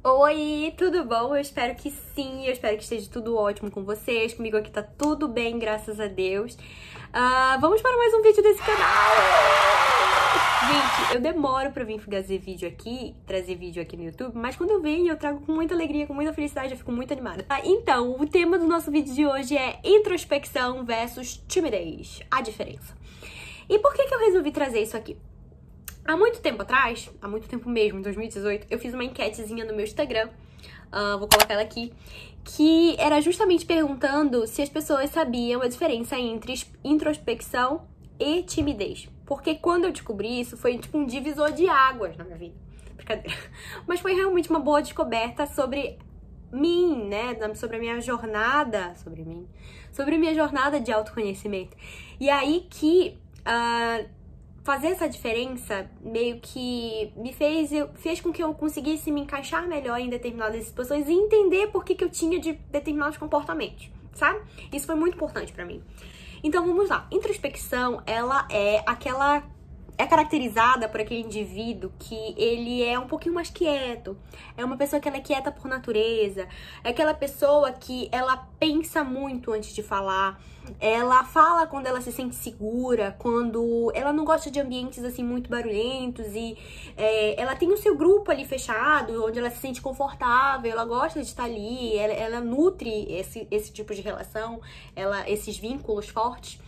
Oi, tudo bom? Eu espero que sim, eu espero que esteja tudo ótimo com vocês. Comigo aqui tá tudo bem, graças a Deus. Vamos para mais um vídeo desse canal. Gente, eu demoro pra vir trazer vídeo aqui no YouTube, mas quando eu venho eu trago com muita alegria, com muita felicidade, eu fico muito animada. Então, o tema do nosso vídeo de hoje é introspecção versus timidez, a diferença. E por que eu resolvi trazer isso aqui? Há muito tempo atrás, há muito tempo mesmo, em 2018, eu fiz uma enquetezinha no meu Instagram, vou colocar ela aqui, que era justamente perguntando se as pessoas sabiam a diferença entre introspecção e timidez. Porque quando eu descobri isso, foi tipo um divisor de águas na minha vida. Brincadeira. Mas foi realmente uma boa descoberta sobre mim, né? Sobre a minha jornada, sobre a minha jornada de autoconhecimento. E aí que fazer essa diferença meio que fez com que eu conseguisse me encaixar melhor em determinadas situações e entender por que eu tinha de determinados comportamentos, sabe? Isso foi muito importante pra mim. Então vamos lá. Introspecção, ela é caracterizada por aquele indivíduo que ele é um pouquinho mais quieto, é uma pessoa que ela é quieta por natureza, é aquela pessoa que ela pensa muito antes de falar, ela fala quando ela se sente segura, quando ela não gosta de ambientes assim muito barulhentos e ela tem o seu grupo ali fechado, onde ela se sente confortável, ela gosta de estar ali, ela nutre esse tipo de relação, esses vínculos fortes.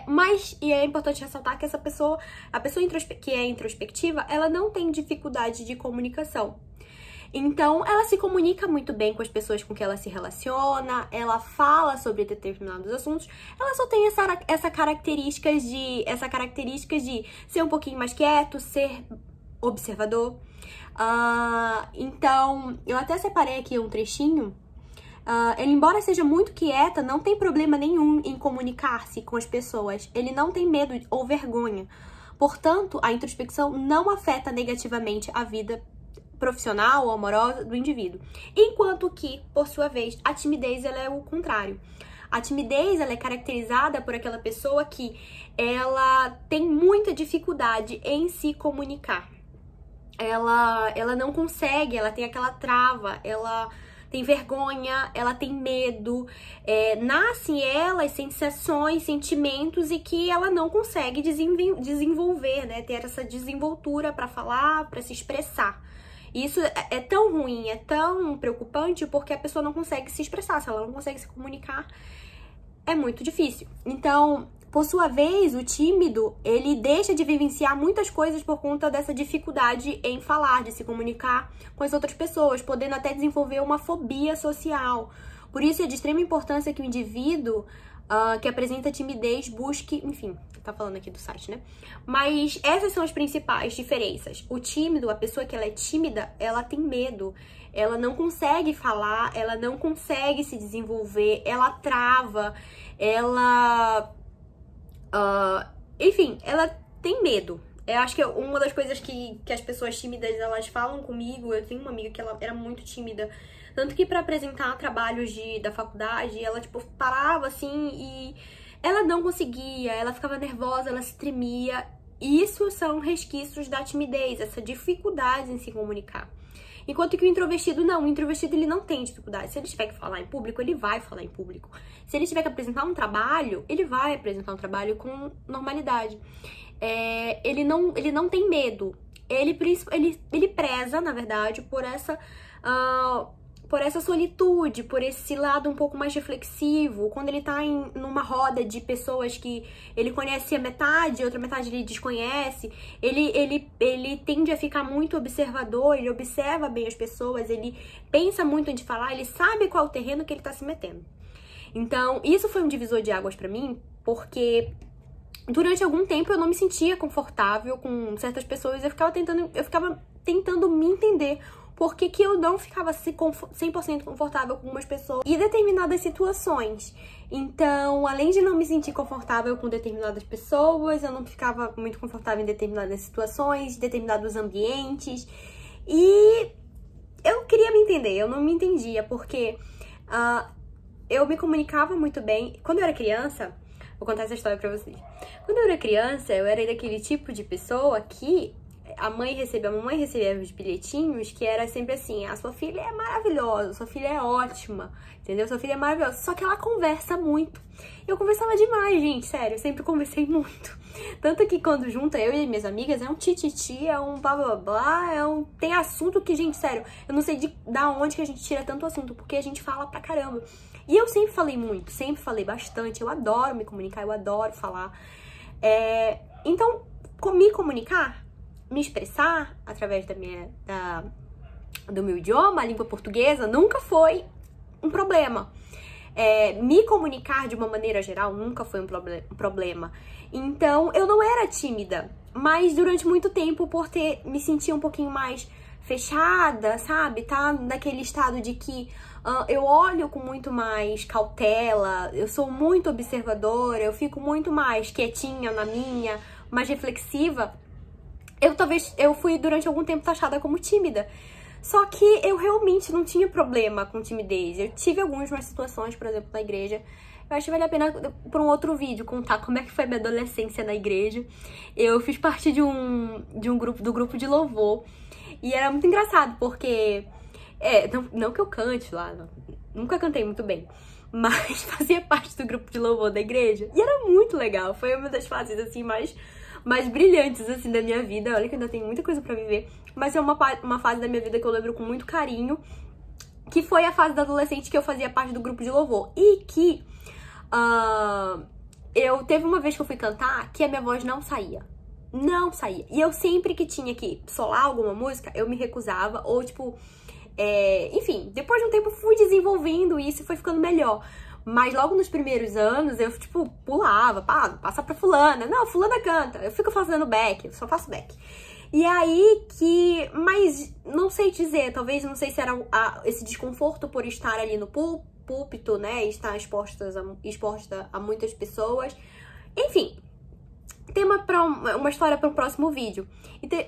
Mas é importante ressaltar que a pessoa que é introspectiva, ela não tem dificuldade de comunicação. Então, ela se comunica muito bem com as pessoas com que ela se relaciona, ela fala sobre determinados assuntos, ela só tem essa característica de ser um pouquinho mais quieto, ser observador. Então, eu até separei aqui um trechinho. Ele, embora seja muito quieta, não tem problema nenhum em comunicar-se com as pessoas. Ele não tem medo ou vergonha. Portanto, a introspecção não afeta negativamente a vida profissional ou amorosa do indivíduo. Enquanto que, por sua vez, a timidez ela é o contrário. A timidez ela é caracterizada por aquela pessoa que ela tem muita dificuldade em se comunicar. Ela não consegue, ela tem aquela trava, ela tem vergonha, ela tem medo, nascem elas sensações, sentimentos e que ela não consegue desenvolver, né? Ter essa desenvoltura para falar, para se expressar. Isso é tão ruim, é tão preocupante porque a pessoa não consegue se expressar, se ela não consegue se comunicar, é muito difícil. Então, por sua vez, o tímido, ele deixa de vivenciar muitas coisas por conta dessa dificuldade em falar, de se comunicar com as outras pessoas, podendo até desenvolver uma fobia social. Por isso é de extrema importância que o indivíduo que apresenta timidez busque, enfim, tá falando aqui do site, né? Mas essas são as principais diferenças. O tímido, a pessoa que ela é tímida, ela tem medo, ela não consegue falar, ela não consegue se desenvolver, ela trava, enfim, ela tem medo. Eu acho que uma das coisas que as pessoas tímidas, elas falam comigo, eu tenho uma amiga que ela era muito tímida, tanto que pra apresentar trabalhos da faculdade, ela, tipo, parava assim e ela não conseguia, ela ficava nervosa, ela se tremia. Isso são resquícios da timidez, essa dificuldade em se comunicar. Enquanto que o introvertido não, o introvertido ele não tem dificuldade. Se ele tiver que falar em público, ele vai falar em público. Se ele tiver que apresentar um trabalho, ele vai apresentar um trabalho com normalidade. Ele não tem medo. Ele preza, na verdade, por essa solitude, por esse lado um pouco mais reflexivo. Quando ele tá numa roda de pessoas que ele conhece a metade, a outra metade ele desconhece, ele tende a ficar muito observador, ele observa bem as pessoas, ele pensa muito antes de falar, ele sabe qual é o terreno que ele tá se metendo. Então, isso foi um divisor de águas pra mim, porque durante algum tempo eu não me sentia confortável com certas pessoas, eu ficava tentando me entender. Por que eu não ficava 100% confortável com umas pessoas e determinadas situações. Então, além de não me sentir confortável com determinadas pessoas, eu não ficava muito confortável em determinadas situações, determinados ambientes. E eu queria me entender, eu não me entendia, porque eu me comunicava muito bem. Quando eu era criança, vou contar essa história pra vocês. Quando eu era criança, eu era daquele tipo de pessoa que a mamãe recebia os bilhetinhos que era sempre assim, a sua filha é maravilhosa, sua filha é ótima, entendeu? Sua filha é maravilhosa, só que ela conversa muito. Eu conversava demais, gente, sério, eu sempre conversei muito. Tanto que quando junta eu e minhas amigas, é um tititi, é um blá blá blá, tem assunto que, gente, sério, eu não sei da onde que a gente tira tanto assunto, porque a gente fala pra caramba. E eu sempre falei muito, sempre falei bastante, eu adoro me comunicar, eu adoro falar. Então, me comunicar, me expressar através do meu idioma, a língua portuguesa, nunca foi um problema. Me comunicar de uma maneira geral nunca foi um problema. Então, eu não era tímida, mas durante muito tempo, por me sentir um pouquinho mais fechada, sabe? Tá naquele estado de que eu olho com muito mais cautela, eu sou muito observadora, eu fico muito mais quietinha na minha, mais reflexiva. Eu fui durante algum tempo taxada como tímida. Só que eu realmente não tinha problema com timidez. Eu tive algumas situações, por exemplo, na igreja. Eu acho que vale a pena, por um outro vídeo, contar como é que foi a minha adolescência na igreja. Eu fiz parte do grupo de louvor. E era muito engraçado, porque... não que eu cante lá, nunca cantei muito bem. Mas fazia parte do grupo de louvor da igreja. E era muito legal. Foi uma das fases, assim, mais brilhantes, assim, da minha vida. Olha que eu ainda tenho muita coisa pra viver. Mas é uma fase da minha vida que eu lembro com muito carinho. Que foi a fase da adolescente que eu fazia parte do grupo de louvor. E que teve uma vez que eu fui cantar que a minha voz não saía. Não saía. E eu sempre que tinha que solar alguma música, eu me recusava. Ou, tipo... enfim, depois de um tempo fui desenvolvendo isso e foi ficando melhor. Mas logo nos primeiros anos eu, tipo, pulava, passa pra fulana. Não, fulana canta. Eu fico fazendo back, eu só faço back. E aí mas não sei dizer, talvez, não sei se era esse desconforto por estar ali no púlpito, né, estar exposta a muitas pessoas. Enfim, tema pra uma história para um próximo vídeo.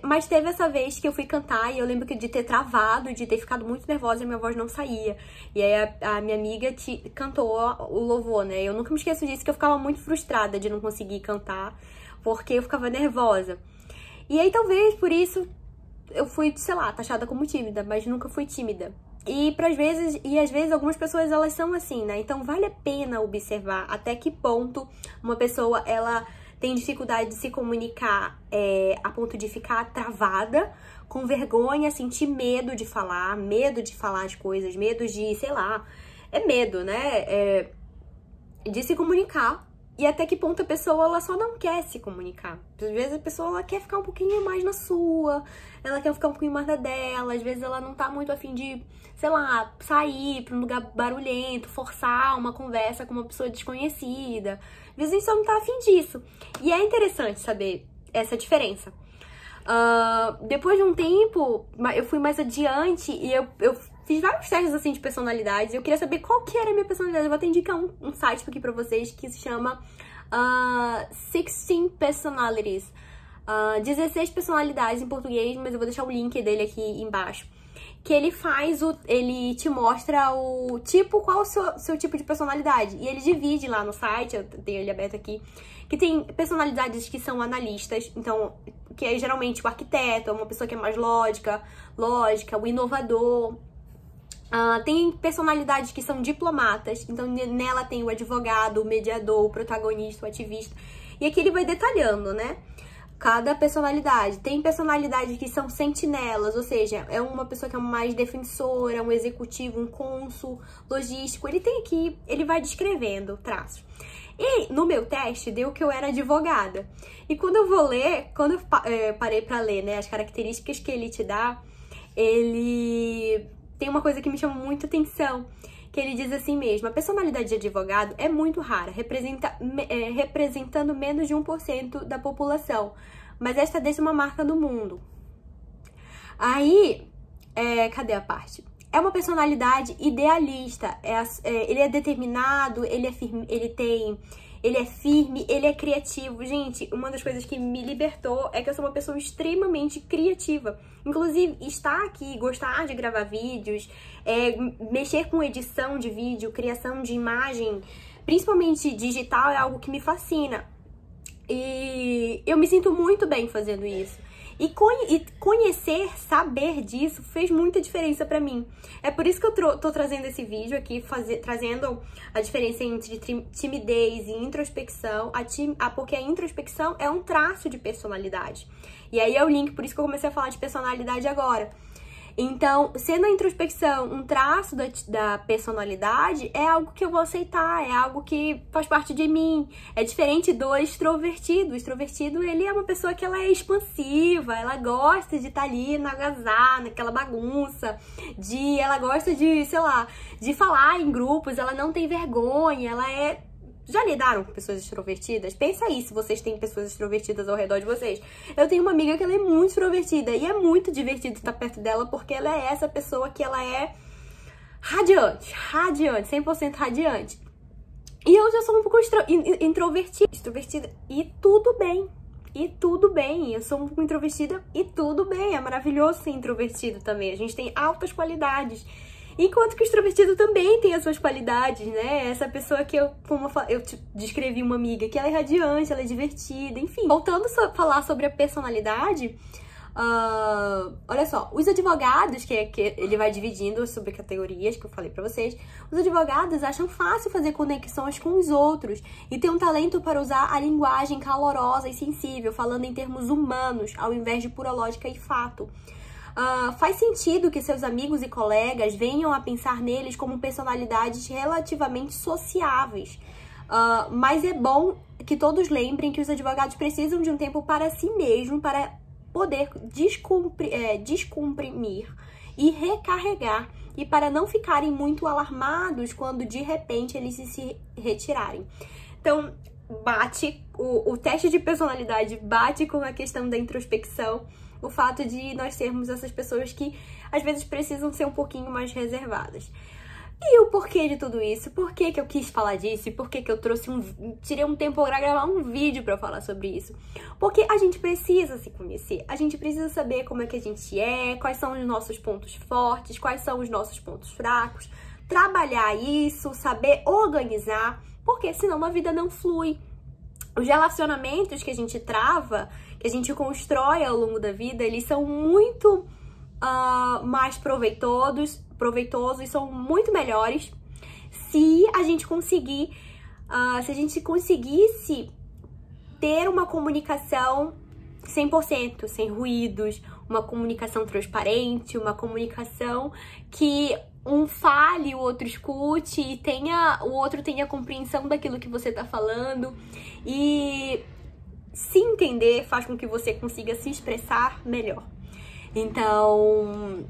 Mas teve essa vez que eu fui cantar e eu lembro de ter travado, de ter ficado muito nervosa e minha voz não saía. E aí a minha amiga cantou o louvor, né? Eu nunca me esqueço disso, que eu ficava muito frustrada de não conseguir cantar, porque eu ficava nervosa. E aí talvez por isso eu fui, sei lá, taxada como tímida, mas nunca fui tímida. E às vezes algumas pessoas elas são assim, né? Então vale a pena observar até que ponto uma pessoa ela tem dificuldade de se comunicar a ponto de ficar travada, com vergonha, sentir medo de falar as coisas, medo de, sei lá, medo, né? De se comunicar. E até que ponto a pessoa ela só não quer se comunicar. Às vezes a pessoa ela quer ficar um pouquinho mais na sua, ela quer ficar um pouquinho mais na dela, às vezes ela não tá muito afim de, sei lá, sair pra um lugar barulhento, forçar uma conversa com uma pessoa desconhecida. Às vezes a gente só não tá afim disso. E é interessante saber essa diferença. Depois de um tempo, eu fui mais adiante e eu fiz vários testes assim de personalidades. Eu queria saber qual que era a minha personalidade. Eu vou até indicar um site aqui pra vocês que se chama 16 Personalities. 16 personalidades em português, mas eu vou deixar o link dele aqui embaixo. Que ele te mostra o tipo, qual o seu tipo de personalidade. E ele divide lá no site, eu tenho ele aberto aqui, que tem personalidades que são analistas, então, que é geralmente o arquiteto, é uma pessoa que é mais lógica, o inovador. Tem personalidades que são diplomatas, então nela tem o advogado, o mediador, o protagonista, o ativista. E aqui ele vai detalhando, né? Cada personalidade. Tem personalidades que são sentinelas, ou seja, é uma pessoa que é mais defensora, um executivo, um cônsul, logístico. Ele tem aqui, ele vai descrevendo traços. E no meu teste deu que eu era advogada. E quando eu vou ler, quando eu parei pra ler, né, as características que ele te dá, ele tem uma coisa que me chama muita atenção, que ele diz assim mesmo: a personalidade de advogado é muito rara, representando menos de 1% da população, mas esta deixa uma marca no mundo. Aí, cadê a parte? É uma personalidade idealista, ele é determinado, ele é firme, ele é criativo. Gente, uma das coisas que me libertou é que eu sou uma pessoa extremamente criativa. Inclusive, estar aqui, gostar de gravar vídeos, mexer com edição de vídeo, criação de imagem, principalmente digital, é algo que me fascina. E eu me sinto muito bem fazendo isso. E conhecer, saber disso fez muita diferença pra mim. É por isso que eu tô trazendo esse vídeo aqui, trazendo a diferença entre timidez e introspecção, porque a introspecção é um traço de personalidade. E aí é o link, por isso que eu comecei a falar de personalidade agora. Então, sendo a introspecção um traço da personalidade, é algo que eu vou aceitar, é algo que faz parte de mim. É diferente do extrovertido. O extrovertido, ele é uma pessoa que ela é expansiva, ela gosta de estar ali na algazarra, naquela bagunça, ela gosta de, sei lá, de falar em grupos, ela não tem vergonha, ela é... Já lidaram com pessoas extrovertidas? Pensa aí se vocês têm pessoas extrovertidas ao redor de vocês. Eu tenho uma amiga que ela é muito extrovertida e é muito divertido estar perto dela porque ela é essa pessoa que ela é radiante, 100% radiante. E eu já sou um pouco extrovertida e tudo bem. E tudo bem, eu sou um pouco introvertida e tudo bem, é maravilhoso ser introvertido também. A gente tem altas qualidades. Enquanto que o extrovertido também tem as suas qualidades, né? Essa pessoa que eu descrevi uma amiga, que ela é radiante, ela é divertida, enfim. Voltando a falar sobre a personalidade, olha só, os advogados, que ele vai dividindo sobre categorias, que eu falei pra vocês, os advogados acham fácil fazer conexões com os outros e têm um talento para usar a linguagem calorosa e sensível, falando em termos humanos, ao invés de pura lógica e fato. Faz sentido que seus amigos e colegas venham a pensar neles como personalidades relativamente sociáveis. Mas é bom que todos lembrem que os advogados precisam de um tempo para si mesmo, para poder descomprimir e recarregar, e para não ficarem muito alarmados quando de repente eles se retirarem. Então, o teste de personalidade bate com a questão da introspecção, o fato de nós sermos essas pessoas que às vezes precisam ser um pouquinho mais reservadas. E o porquê de tudo isso? Por que eu quis falar disso? E por que eu tirei um tempo para gravar um vídeo para falar sobre isso? Porque a gente precisa se conhecer, a gente precisa saber como é que a gente é, quais são os nossos pontos fortes, quais são os nossos pontos fracos, trabalhar isso, saber organizar, porque senão a vida não flui. Os relacionamentos que a gente trava, que a gente constrói ao longo da vida, eles são muito mais proveitosos e são muito melhores se a gente conseguisse ter uma comunicação 100%, sem ruídos, uma comunicação transparente, uma comunicação que um fale, o outro escute e o outro tenha compreensão daquilo que você tá falando. E se entender faz com que você consiga se expressar melhor. Então,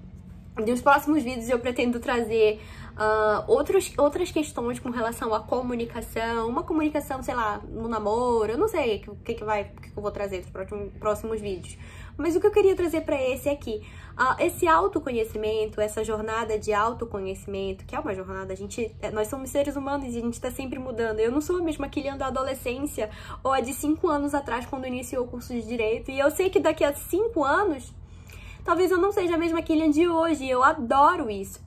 nos próximos vídeos eu pretendo trazer outras questões com relação à comunicação, uma comunicação, sei lá, no namoro, eu não sei o que eu vou trazer nos próximos vídeos. Mas o que eu queria trazer para esse aqui, esse autoconhecimento, essa jornada de autoconhecimento, que é uma jornada, nós somos seres humanos e a gente tá sempre mudando. Eu não sou a mesma Kilian da adolescência ou a de 5 anos atrás, quando iniciou o curso de Direito. E eu sei que daqui a 5 anos, talvez eu não seja a mesma Kilian de hoje. Eu adoro isso,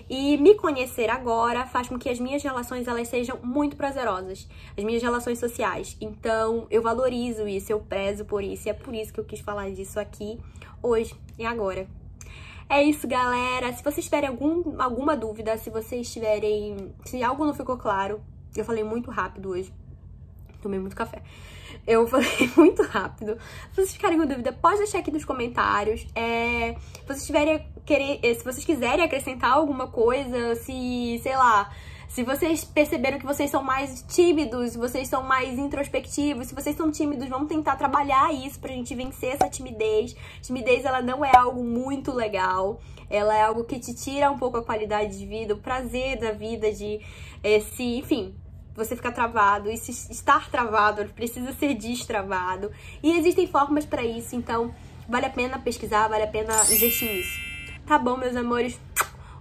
E me conhecer agora faz com que as minhas relações elas sejam muito prazerosas, as minhas relações sociais. Então, eu valorizo isso, eu prezo por isso, e é por isso que eu quis falar disso aqui hoje e agora. É isso, galera. Se vocês tiverem alguma dúvida, se algo não ficou claro, eu falei muito rápido hoje, tomei muito café. Eu falei muito rápido. Se vocês ficarem com dúvida, pode deixar aqui nos comentários. Se vocês quiserem acrescentar alguma coisa, sei lá, se vocês perceberam que vocês são mais tímidos, se vocês são mais introspectivos, se vocês são tímidos, vamos tentar trabalhar isso pra gente vencer essa timidez. Timidez, ela não é algo muito legal. Ela é algo que te tira um pouco a qualidade de vida, o prazer da vida, enfim, você ficar travado, e se estar travado, precisa ser destravado. E existem formas pra isso, então vale a pena pesquisar, vale a pena investir nisso. Tá bom, meus amores?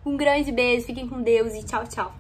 Um grande beijo, fiquem com Deus e tchau, tchau.